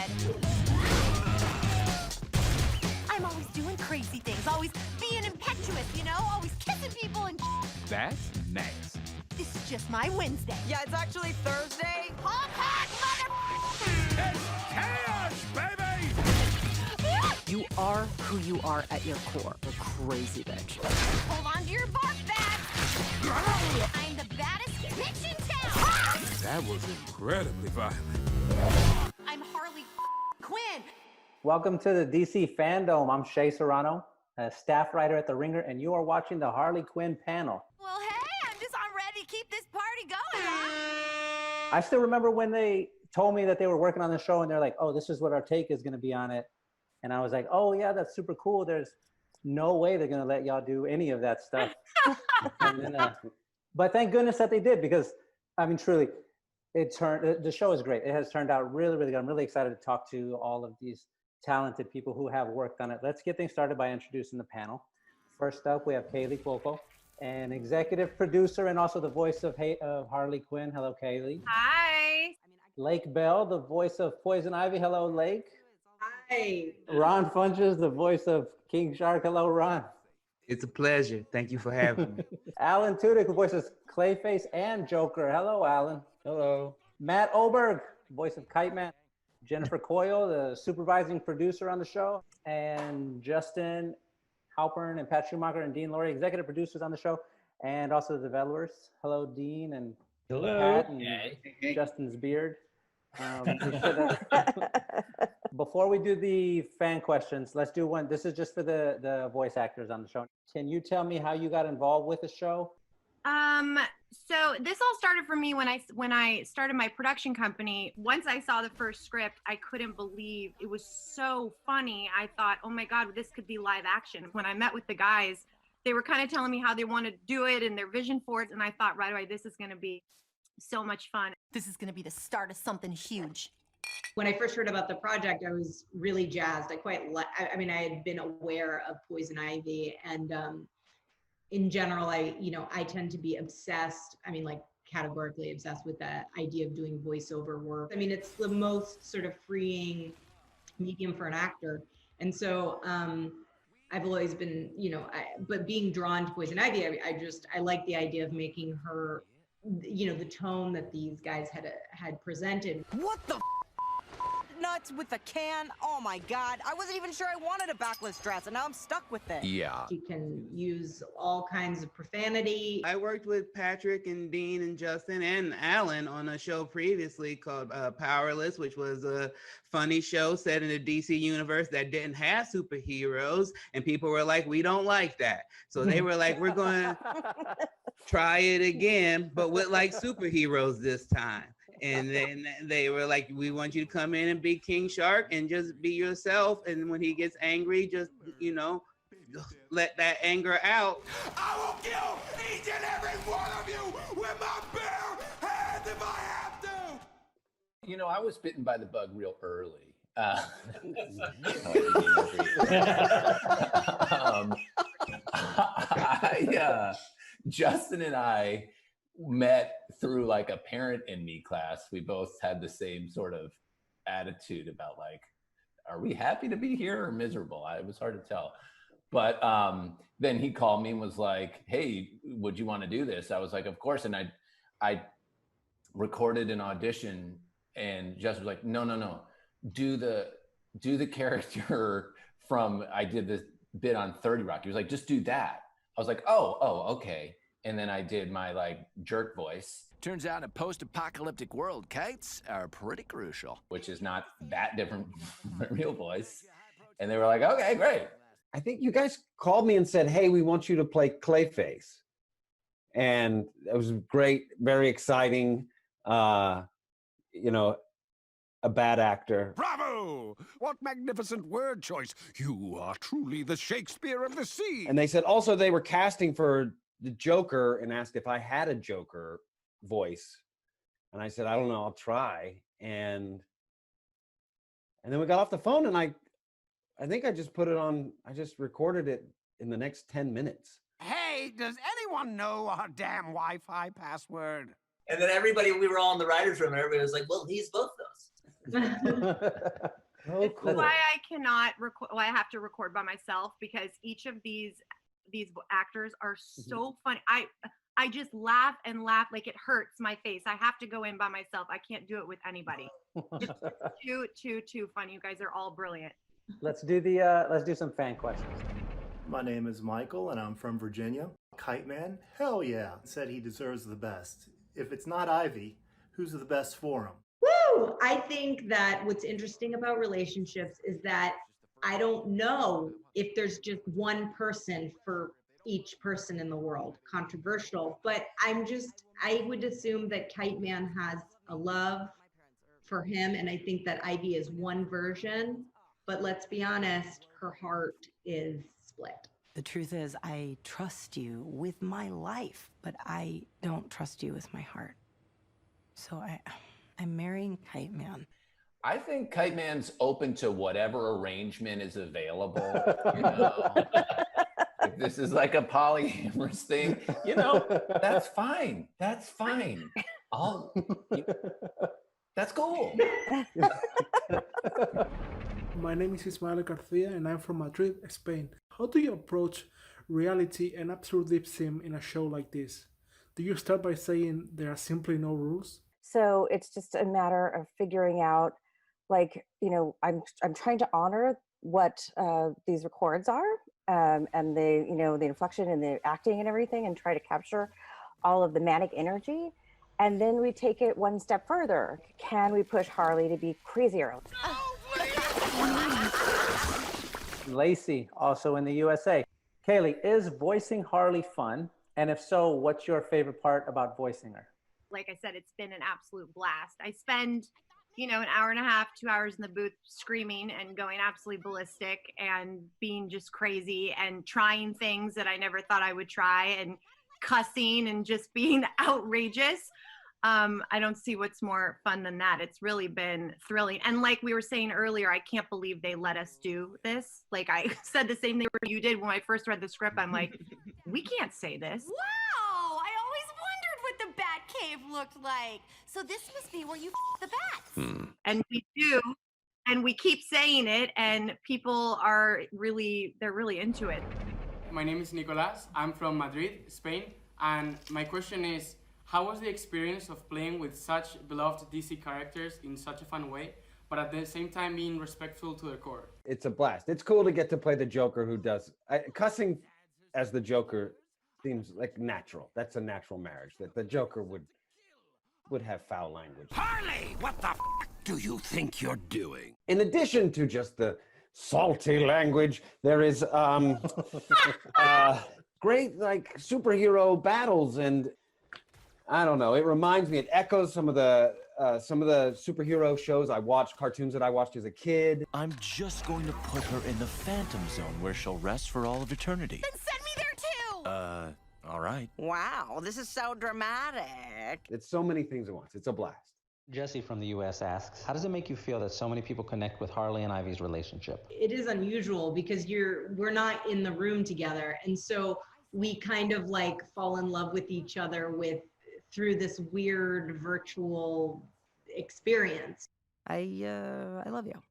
head. I'm always doing crazy things, always being impetuous, you know? Always kissing people and That's nice. This is just my Wednesday. Yeah, it's actually Thursday. Hot, hot, It's chaos, baby! You are who you are at your core, a crazy bitch. Hold on to your bark bags. I'm the baddest bitch in town. That was incredibly violent. I'm Harley Quinn. Welcome to the DC Fandome. I'm Shay Serrano, a staff writer at The Ringer, and you are watching the Harley Quinn panel. Well, hey, I'm ready to keep this party going, huh? I still remember when they told me that they were working on the show, and they're like, oh, this is what our take is going to be on it. And I was like, oh, yeah, that's super cool. There's no way they're going to let y'all do any of that stuff. And then, but thank goodness that they did, because, I mean, truly, the show is great. It has turned out really, really good. I'm really excited to talk to all of these talented people who have worked on it. Let's get things started by introducing the panel. First up, we have Kaylee Cuoco, an executive producer and also the voice of Harley Quinn. Hello, Kaylee. Hi. Lake Bell, the voice of Poison Ivy. Hello, Lake. Hi. Ron Funches, the voice of King Shark. Hello, Ron. It's a pleasure. Thank you for having me. Alan Tudyk, who voices Clayface and Joker. Hello, Alan. Hello. Matt Oberg, voice of Kite Man. Jennifer Coyle, the supervising producer on the show. And Justin Halpern and Pat Schumacher and Dean Laurie, executive producers on the show. And also the developers. Hello, Dean and Pat and Justin's beard. Before we do the fan questions, let's do one. This is just for the voice actors on the show. Can you tell me how you got involved with the show? So this all started for me when I started my production company. Once I saw the first script, I couldn't believe it was so funny. I thought, oh my God, this could be live action. When I met with the guys, they were kind of telling me how they wanted to do it and their vision for it. And I thought right away, this is going to be so much fun. This is going to be the start of something huge. When I first heard about the project, I was really jazzed. I mean, I had been aware of Poison Ivy, and in general, I tend to be obsessed. I mean, like categorically obsessed with the idea of doing voiceover work. I mean, it's the most sort of freeing medium for an actor. And so I've always been, but being drawn to Poison Ivy, I like the idea of making her, the tone that these guys had presented. What the nuts with the can? Oh my God. I wasn't even sure I wanted a backless dress, and now I'm stuck with it. Yeah. She can use all kinds of profanity. I worked with Patrick and Dean and Justin and Alan on a show previously called Powerless, which was a funny show set in the DC universe that didn't have superheroes. And people were like, we don't like that. So they were like, we're going to try it again, but with like superheroes this time. And then they were like, we want you to come in and be King Shark and just be yourself. And when he gets angry, just, let that anger out. I will kill each and every one of you with my bare hands if I have to! I was bitten by the bug real early. Justin and I met through like a parent in me class. We both had the same sort of attitude about like, are we happy to be here or miserable? It was hard to tell. But then he called me and was like, hey, would you want to do this? I was like, of course. And I recorded an audition, and Justin was like, no. Do the character from, I did this bit on 30 Rock. He was like, just do that. I was like, oh, okay. And then I did my like jerk voice. Turns out in a post-apocalyptic world, kites are pretty crucial. Which is not that different from my real voice. And they were like, okay, great. I think you guys called me and said, hey, we want you to play Clayface. And it was great, very exciting, a bad actor. Bravo! What magnificent word choice. You are truly the Shakespeare of the sea. And they said also they were casting for the Joker and asked if I had a Joker voice. And I said, I don't know, I'll try. And then we got off the phone, and I think I just put it on, I just recorded it in the next 10 minutes. Hey, does anyone know our damn Wi-Fi password? And then we were all in the writer's room, and everybody was like, well, he's both those. Oh, It's why I cannot record. Why I have to record by myself, because each of these actors are so funny. I just laugh and laugh, like it hurts my face. I have to go in by myself. I can't do it with anybody. It's too funny. You guys are all brilliant. Let's do some fan questions. My name is Michael and I'm from Virginia. Kite Man, hell yeah, said he deserves the best. If it's not Ivy, who's the best for him? Woo! I think that what's interesting about relationships is that I don't know if there's just one person for each person in the world. Controversial, but I would assume that Kite Man has a love for him, and I think that Ivy is one version, but let's be honest, her heart is split. The truth is, I trust you with my life, but I don't trust you with my heart. So I'm marrying Kite Man. I think Kite Man's open to whatever arrangement is available. You know, if this is like a polyamorous thing, you know, that's fine. That's fine. That's cool. My name is Ismael Garcia and I'm from Madrid, Spain. How do you approach reality and absurd lip sync in a show like this? Do you start by saying there are simply no rules? So it's just a matter of figuring out, like, you know, I'm trying to honor what these records are, and the, you know, the inflection and the acting and everything, and try to capture all of the manic energy. And then we take it one step further. Can we push Harley to be crazier? Lacey, also in the USA. Kaylee, is voicing Harley fun? And if so, what's your favorite part about voicing her? Like I said, it's been an absolute blast. I spend, you know, an hour and a half, 2 hours in the booth screaming and going absolutely ballistic and being just crazy and trying things that I never thought I would try and cussing and just being outrageous. I don't see what's more fun than that. It's really been thrilling. And like we were saying earlier, I can't believe they let us do this. Like I said the same thing you did when I first read the script. I'm like, we can't say this. Wow, I always wondered what the bat cave looked like. So this must be where you the bats. And we do, and we keep saying it, and people are they're really into it. My name is Nicolas. I'm from Madrid, Spain. And my question is, how was the experience of playing with such beloved DC characters in such a fun way, but at the same time being respectful to their core? It's a blast. It's cool to get to play the Joker who does cussing as the Joker seems like natural. That's a natural marriage, that the Joker would have foul language. Harley, what the f do you think you're doing? In addition to just the salty language, there is great like superhero battles, and I don't know, it reminds me, it echoes some of the superhero shows I watched, cartoons that I watched as a kid. I'm just going to put her in the Phantom Zone where she'll rest for all of eternity. Then send me there too! All right. Wow, this is so dramatic. It's so many things at once. It's a blast. Jesse from the US asks, how does it make you feel that so many people connect with Harley and Ivy's relationship? It is unusual because we're not in the room together. And so we kind of like fall in love with each other through this weird virtual experience. I love you.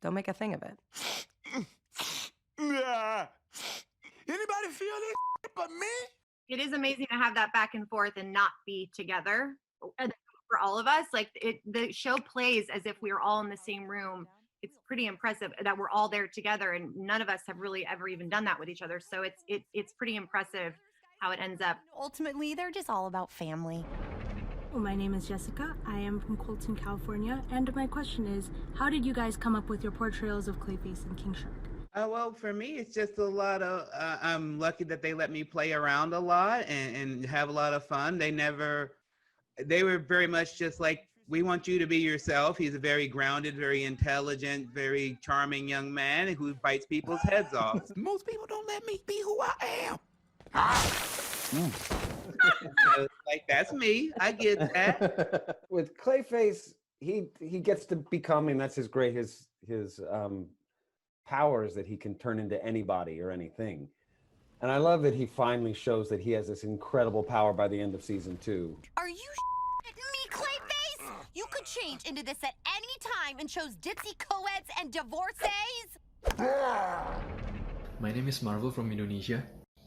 Don't make a thing of it. Anybody feel this but me? It is amazing to have that back and forth and not be together. For all of us, like the show plays as if we are all in the same room. It's pretty impressive that we're all there together, and none of us have really ever even done that with each other. So it's pretty impressive how it ends up. Ultimately, they're just all about family. Well, my name is Jessica. I am from Colton, California. And my question is, how did you guys come up with your portrayals of Clayface and King Shark? Well, for me, it's just a lot of, I'm lucky that they let me play around a lot and have a lot of fun. They were very much just like, we want you to be yourself. He's a very grounded, very intelligent, very charming young man who bites people's heads off. Most people don't let me be who I am. Like, that's me. I get that. With Clayface, he gets to become, and that's his powers, that he can turn into anybody or anything. And I love that he finally shows that he has this incredible power by the end of season 2. Are you me, Clayface? You could change into this at any time and chose ditzy co-eds and divorcees. My name is Marvel from Indonesia.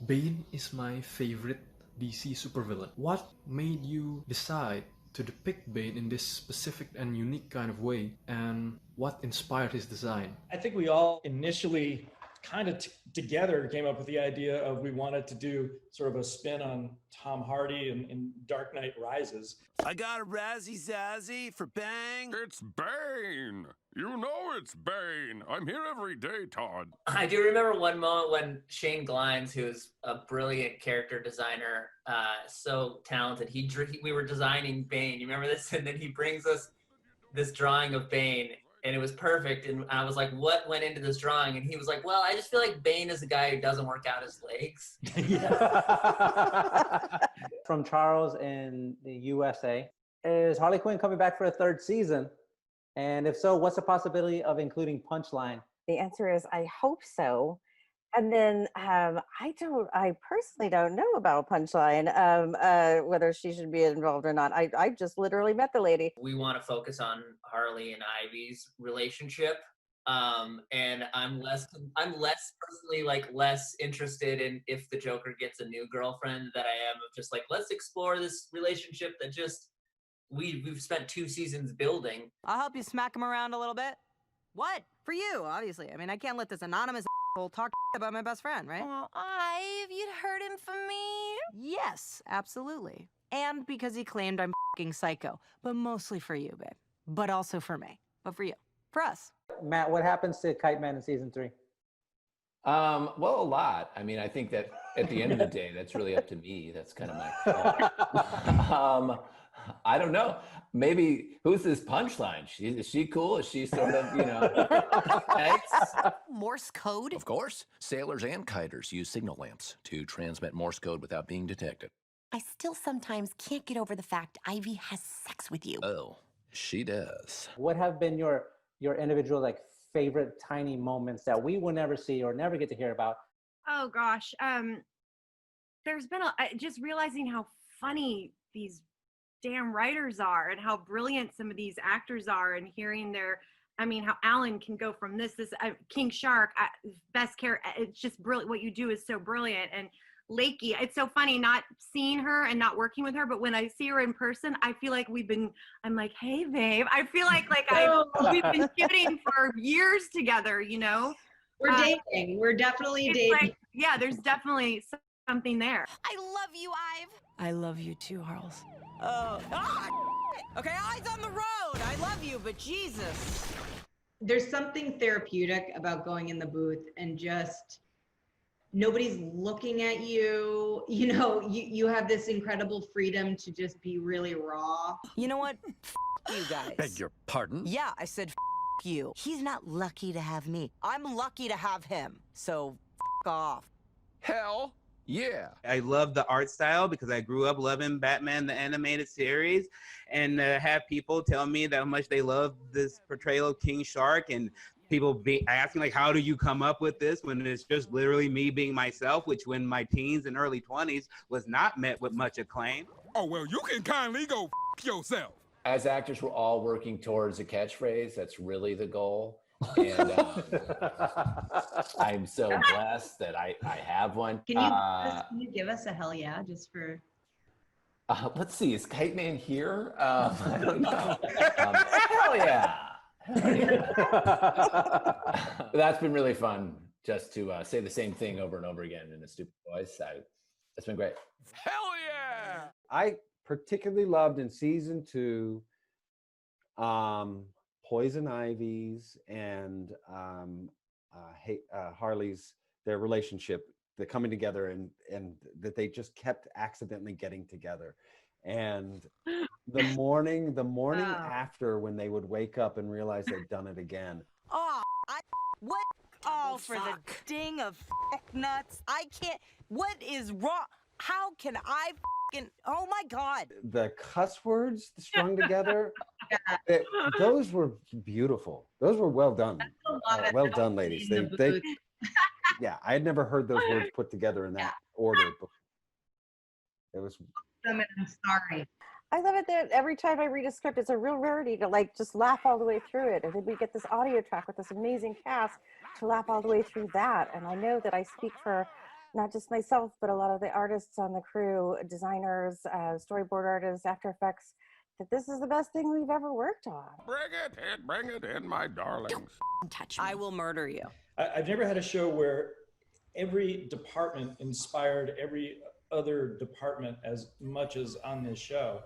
Bane is my favorite DC supervillain. What made you decide to depict Bane in this specific and unique kind of way, and what inspired his design? I think we all initially kind of together came up with the idea of we wanted to do sort of a spin on Tom Hardy in Dark Knight Rises. I got a razzie zazzy for Bang. It's Bane. You know it's Bane. I'm here every day, Todd. I do remember one moment when Shane Glines, who's a brilliant character designer, so talented, we were designing Bane. You remember this? And then he brings us this drawing of Bane, and it was perfect. And I was like, what went into this drawing? And he was like, well, I just feel like Bane is a guy who doesn't work out his legs. From Charles in the USA, is Harley Quinn coming back for a third season? And if so, what's the possibility of including Punchline? The answer is I hope so. And then I personally don't know about Punchline, whether she should be involved or not. I just literally met the lady. We want to focus on Harley and Ivy's relationship. And I'm less personally less interested in if the Joker gets a new girlfriend that I am of just like, let's explore this relationship that just we've spent 2 seasons building. I'll help you smack him around a little bit. What? For you, obviously. I mean, I can't let this anonymous asshole talk about my best friend, right? Oh, Ive, you'd hurt him for me? Yes, absolutely. And because he claimed I'm fucking psycho. But mostly for you, babe. But also for me. But for you. For us. Matt, what happens to Kite Man in season 3? Well, a lot. I mean, I think that at the end of the day, that's really up to me. That's kind of my call. I don't know. Maybe, who's this Punchline? Is she cool? Is she sort of, Morse code? Of course. Sailors and kiters use signal lamps to transmit Morse code without being detected. I still sometimes can't get over the fact Ivy has sex with you. Oh, she does. What have been your individual favorite tiny moments that we will never see or never get to hear about? Oh gosh, there's been just realizing how funny these damn writers are and how brilliant some of these actors are, and hearing how Alan can go from this King Shark, best character. It's just brilliant. What you do is so brilliant. And Lakey, it's so funny not seeing her and not working with her, but when I see her in person, I feel like I'm like, hey babe. I feel like we've been shooting for years together, We're dating. We're definitely dating. There's definitely something there. I love you, Ive. I love you too, Harls. Okay, eyes on the road. I love you, but Jesus. There's something therapeutic about going in the booth and just nobody's looking at you. You have this incredible freedom to just be really raw. You know what? You guys. Beg your pardon? Yeah, I said you. He's not lucky to have me. I'm lucky to have him. So off. Hell yeah. I love the art style because I grew up loving Batman, the animated series, and have people tell me that how much they love this portrayal of King Shark, and people be asking how do you come up with this when it's just literally me being myself, which when my teens and early 20s was not met with much acclaim. Oh, well, you can kindly go yourself. As actors, we're all working towards a catchphrase. That's really the goal. And I'm so blessed that I have one. Can you give us a hell yeah just for... Let's see, is Kite Man here? I don't know. Hell yeah. That's been really fun, just to say the same thing over and over again in a stupid voice. It's been great. Hell yeah! I particularly loved in season 2 Poison Ivy's and Harley's, their relationship, the coming together, and that they just kept accidentally getting together. And the morning after, when they would wake up and realize they'd done it again. What? Oh, for the ding of nuts. I can't. What is wrong? How can I oh my God. The cuss words strung together, those were beautiful. Those were well done. Well done, ladies. They yeah, I had never heard those words put together in that order before. It was... I'm sorry. I love it that every time I read a script, it's a real rarity to like just laugh all the way through it. And then we get this audio track with this amazing cast to laugh all the way through that. And I know that I speak for not just myself, but a lot of the artists on the crew, designers, storyboard artists, After Effects, that this is the best thing we've ever worked on. Bring it in, my darlings. Touch me. I will murder you. I've never had a show where every department inspired every other department as much as on this show.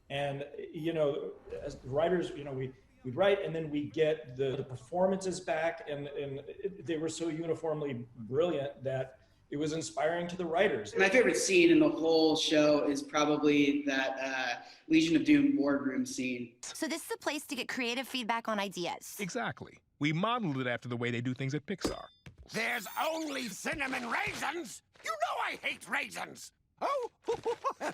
And, you know, as writers, you know, we write and then we get the performances back, and they were so uniformly brilliant that it was inspiring to the writers. My favorite scene in the whole show is probably that Legion of Doom boardroom scene. So this is a place to get creative feedback on ideas. Exactly. We modeled it after the way they do things at Pixar. There's only cinnamon raisins. You know I hate raisins. Oh,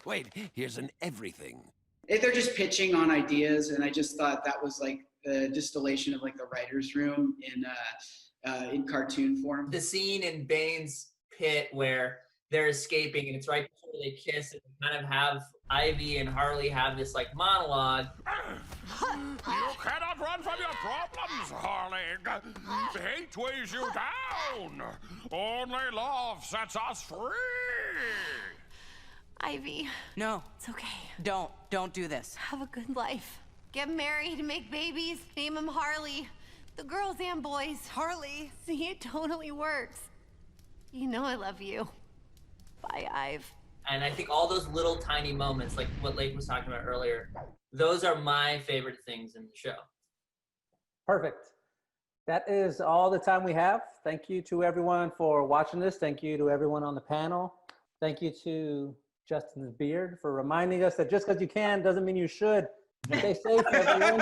wait, here's an everything. They're just pitching on ideas, and I just thought that was like the distillation of like the writer's room in cartoon form. The scene in Bane's pit where they're escaping and it's right before they kiss, and kind of have Ivy and Harley have this like monologue. You cannot run from your problems, Harley. Hate weighs you down. Only love sets us free. Ivy. No. It's okay. Don't do this. Have a good life. Get married, make babies, name them Harley. The girls and boys. Harley. See, it totally works. You know I love you. Bye, Ive. And I think all those little tiny moments, like what Lake was talking about earlier, those are my favorite things in the show. Perfect. That is all the time we have. Thank you to everyone for watching this. Thank you to everyone on the panel. Thank you to Justin's beard for reminding us that just because you can doesn't mean you should. Stay safe, everyone.